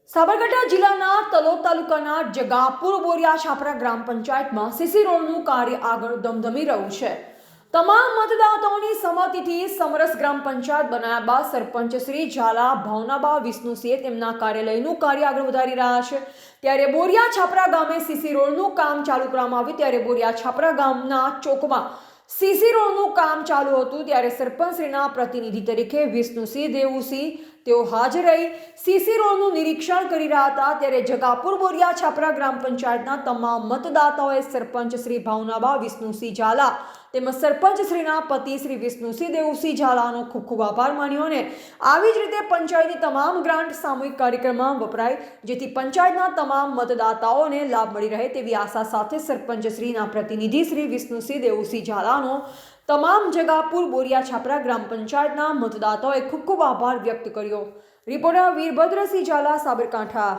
સાબરકાંઠા જિલ્લાના તલોદ તાલુકાના જગાપુર બોરિયા છાપરા ગ્રામ પંચાયતમાં સીસી રોડનું કાર્ય આગળ ધમધમી રહ્યું છે। તમામ મતદાતાઓની સંમતિથી સમરસ ગ્રામ પંચાયત બનાવ્યા બાદ સરપંચ શ્રી ઝાલા ભાવનાબા વિષ્ણુસિંહે તેમના કાર્યાલયનું કાર્ય આગળ વધારી રહ્યા છે। ત્યારે બોરિયા છાપરા ગામે સીસી રોડનું કામ ચાલુ કરવામાં આવ્યું ત્યારે બોરિયા છાપરા ગામના ચોકમાં સીસી રોડનું કામ ચાલુ હતું ત્યારે સરપંચશ્રીના પ્રતિનિધિ તરીકે વિષ્ણુસિંહ દેવુસિંહ તેઓ હાજર રહી સીસી રોડનું નિરીક્ષણ કરી રહ્યા હતા। ત્યારે જગાપુર બોરિયા છાપરા ગ્રામ પંચાયતના તમામ મતદાતાઓએ સરપંચ શ્રી ભાવનાબા વિષ્ણુસિંહ ઝાલા તેમજ સરપંચ શ્રીના પતિ શ્રી વિષ્ણુસિંહ દેવુસિંહ ઝાલાનો ખૂબ ખૂબ આભાર માન્યો અને આવી જ રીતે પંચાયતની તમામ ગ્રાન્ટ સામૂહિક કાર્યક્રમમાં વપરાય જેથી પંચાયતના તમામ મતદાતાઓને લાભ મળી રહે તેવી આશા સાથે સરપંચ શ્રીના પ્રતિનિધિ શ્રી વિષ્ણુસિંહ દેવુસિંહ ઝાલાનો તમામ જગાપુર બોરિયા છાપરા ગ્રામ પંચાયતના મતદાતાઓએ ખૂબ ખૂબ આભાર વ્યક્ત કર્યો। રિપોર્ટર વીરભદ્રસિંહ ઝાલા, સાબરકાંઠા।